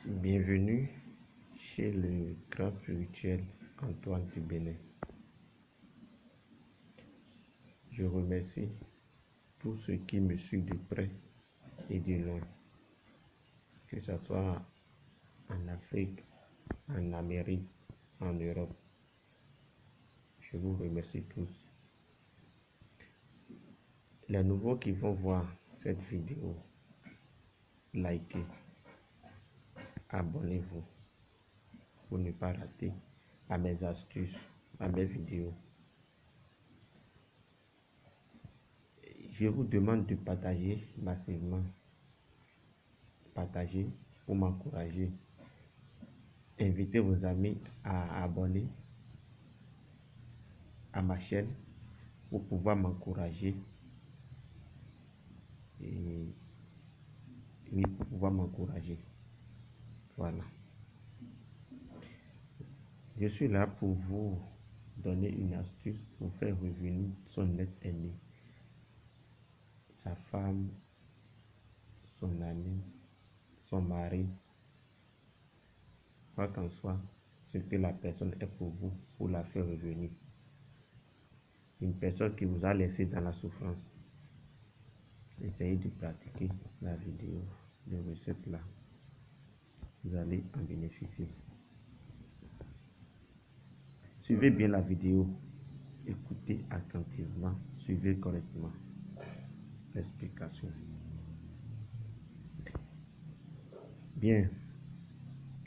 Bienvenue chez le grand spirituel Antoine du Bénin. Je remercie tous ceux qui me suivent de près et de loin, que ce soit en Afrique, en Amérique, en Europe. Je vous remercie tous. Les nouveaux qui vont voir cette vidéo, likez, abonnez-vous pour ne pas rater à mes astuces, à mes vidéos. Je vous demande de partager massivement. Partagez pour m'encourager. Invitez vos amis à abonner à ma chaîne pour pouvoir m'encourager. Et oui, pour pouvoir m'encourager. Voilà. Je suis là pour vous donner une astuce pour faire revenir son être aimé, sa femme, son ami, son mari, quoi qu'en soit, ce que la personne est pour vous, pour la faire revenir. Une personne qui vous a laissé dans la souffrance. Essayez de pratiquer la vidéo de recette là. Vous allez en bénéficier. Suivez bien la vidéo. Écoutez attentivement. Suivez correctement l'explication. Bien.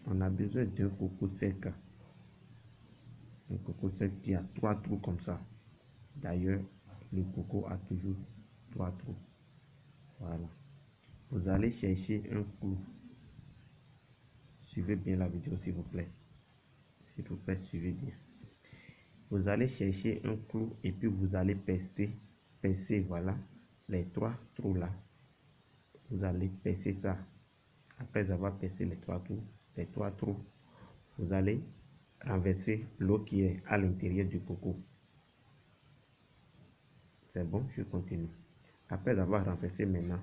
On a besoin d'un coco sec. Un coco sec qui a 3 trous comme ça. D'ailleurs, le coco a toujours 3 trous. Voilà. Vous allez chercher un clou. Suivez bien la vidéo s'il vous plaît. S'il vous plaît, suivez bien. Vous allez chercher un clou et puis vous allez percer, voilà, les 3 trous là. Vous allez percer ça. Après avoir percé les 3 trous, vous allez renverser l'eau qui est à l'intérieur du coco. C'est bon, je continue. Après avoir renversé maintenant,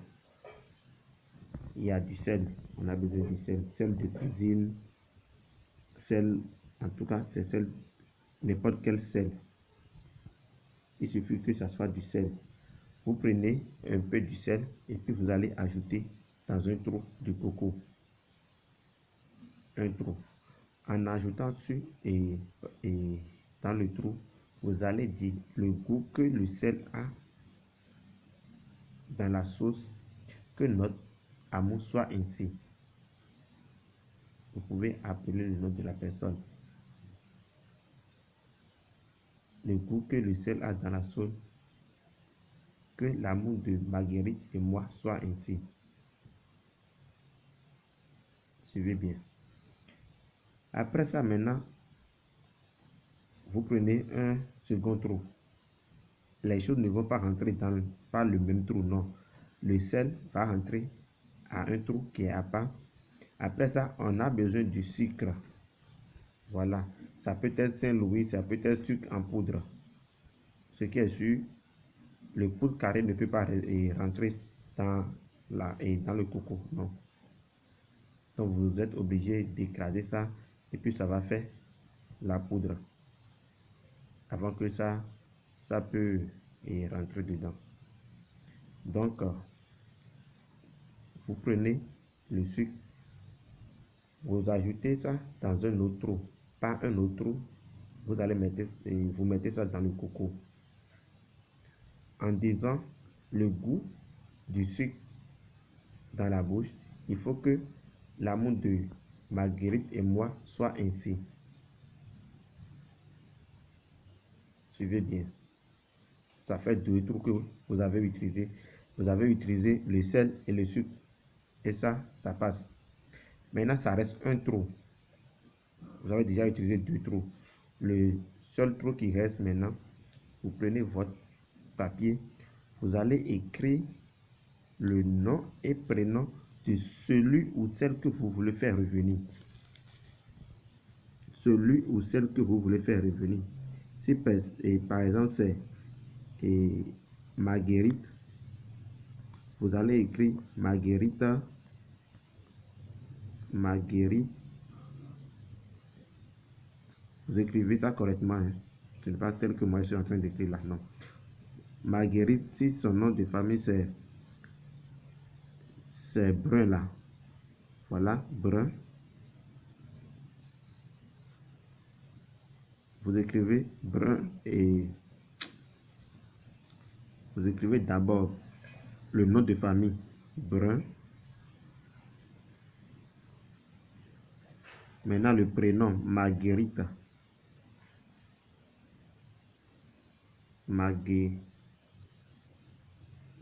il y a du sel. On a besoin du sel de cuisine, sel, en tout cas, c'est sel, n'importe quel sel. Il suffit que ça soit du sel. Vous prenez un peu du sel et puis vous allez ajouter dans un trou de coco. Un trou. En ajoutant dessus et dans le trou, vous allez dire le goût que le sel a dans la sauce, que notre amour soit ainsi. Vous pouvez appeler le nom de la personne. Le goût que le sel a dans la sauce, que l'amour de Marguerite et moi soit ainsi. Suivez bien. Après ça, maintenant, vous prenez un second trou. Les choses ne vont pas rentrer dans pas le même trou, non. Le sel va rentrer à un trou qui est à part. Après ça, on a besoin du sucre. Voilà. Ça peut être Saint-Louis, ça peut être sucre en poudre. Ce qui est sûr, le poudre carré ne peut pas rentrer dans le coco, non. Donc vous êtes obligé d'écraser ça et puis ça va faire la poudre avant que ça peut rentrer dedans. Donc vous prenez le sucre, vous ajoutez ça dans un autre trou, pas un autre trou, vous allez vous mettez ça dans le coco en disant le goût du sucre dans la bouche. Il faut que l'amour de Marguerite et moi soit ainsi. Suivez bien. Ça fait 2 trous que vous avez utilisé. Vous avez utilisé le sel et le sucre. Et ça passe. Maintenant, ça reste un trou. Vous avez déjà utilisé 2 trous. Le seul trou qui reste maintenant, vous prenez votre papier. Vous allez écrire le nom et prénom de celui ou celle que vous voulez faire revenir. Celui ou celle que vous voulez faire revenir. Si par exemple c'est Marguerite, vous allez écrire Marguerite Marguerite. Vous écrivez ça correctement, hein. Ce n'est pas tel que moi je suis en train d'écrire là, non. Marguerite, si son nom de famille c'est Brun là. Voilà, Brun. Vous écrivez Brun et vous écrivez d'abord le nom de famille Brun. Maintenant le prénom Marguerite.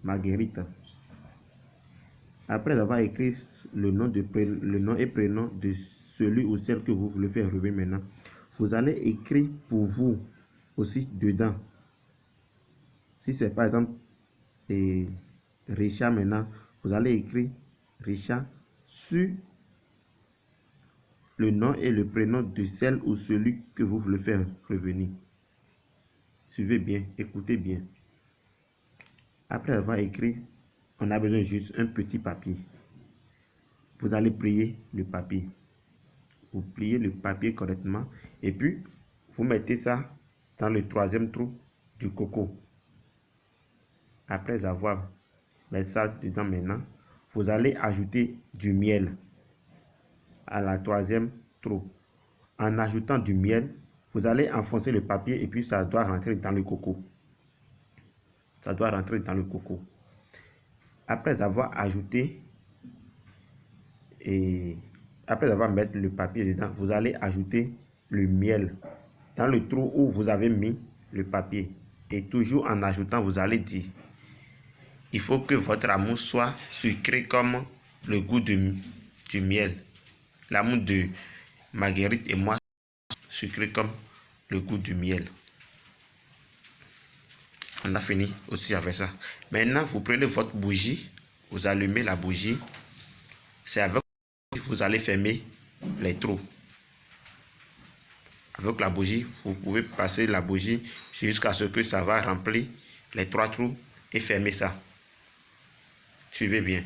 Marguerite. Après avoir écrit le nom et prénom de celui ou celle que vous voulez faire revenir maintenant, vous allez écrire pour vous aussi dedans. Si c'est par exemple Richard maintenant, vous allez écrire Richard sur le nom et le prénom de celle ou celui que vous voulez faire revenir. Suivez bien, écoutez bien. Après avoir écrit, on a besoin juste un petit papier. Vous allez plier le papier. Vous pliez le papier correctement et puis vous mettez ça dans le troisième trou du coco. Après avoir mis ça dedans maintenant, vous allez ajouter du miel à la troisième trou. En ajoutant du miel, vous allez enfoncer le papier et puis ça doit rentrer dans le coco. Ça doit rentrer dans le coco. Après avoir ajouté et après avoir mis le papier dedans, vous allez ajouter le miel dans le trou où vous avez mis le papier. Et toujours en ajoutant, vous allez dire, il faut que votre amour soit sucré comme le goût du miel. L'amour de Marguerite et moi, sucré comme le goût du miel. On a fini aussi avec ça. Maintenant, vous prenez votre bougie, vous allumez la bougie. C'est avec que vous allez fermer les trous. Avec la bougie, vous pouvez passer la bougie jusqu'à ce que ça va remplir les 3 trous et fermer ça. Suivez bien.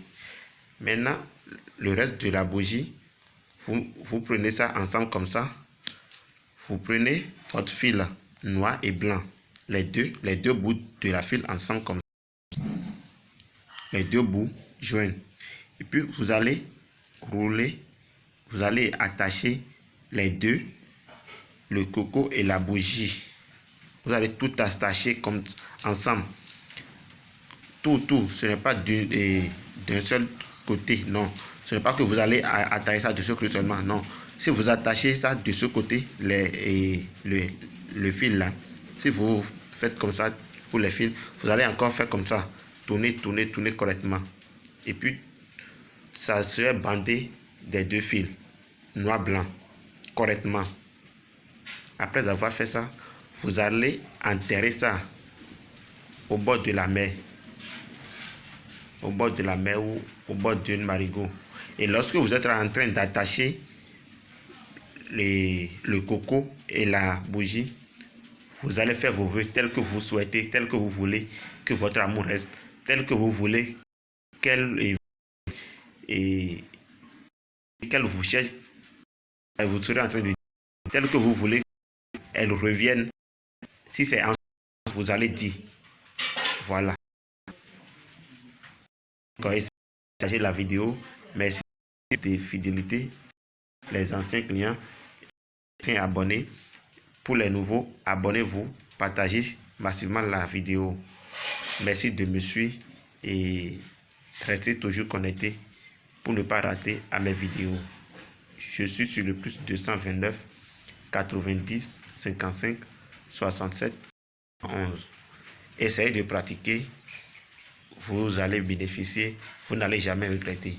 Maintenant, le reste de la bougie, vous prenez ça ensemble comme ça. Vous prenez votre fil noir et blanc. Les deux bouts de la fil ensemble comme ça. Les deux bouts joints. Et puis, vous allez rouler. Vous allez attacher les deux, le coco et la bougie. Vous allez tout attacher comme ensemble. Tout. Ce n'est pas d'un seul côté, non. Ce n'est pas que vous allez attacher ça de ce côté seulement, non. Si vous attachez ça de ce côté, le fil là, si vous faites comme ça pour les fils, vous allez encore faire comme ça. Tourner correctement. Et puis, ça serait bandé des deux fils, noir-blanc, correctement. Après avoir fait ça, vous allez enterrer ça au bord de la mer. Au bord de la mer ou au bord d'une marigot. Et lorsque vous êtes en train d'attacher le coco et la bougie, vous allez faire vos vœux tels que vous souhaitez, tels que vous voulez que votre amour reste, tel que vous voulez qu'elle vous cherche, vous serez en train de dire, tel que vous voulez qu'elle revienne. Si c'est en vous allez dire, voilà. Quand il s'agit de la vidéo, merci de fidélité, les anciens clients, les anciens abonnés. Pour les nouveaux, abonnez-vous, partagez massivement la vidéo. Merci de me suivre et restez toujours connectés pour ne pas rater à mes vidéos. Je suis sur le plus 229 90 55 67 11. Essayez de pratiquer, vous allez bénéficier, vous n'allez jamais regretter.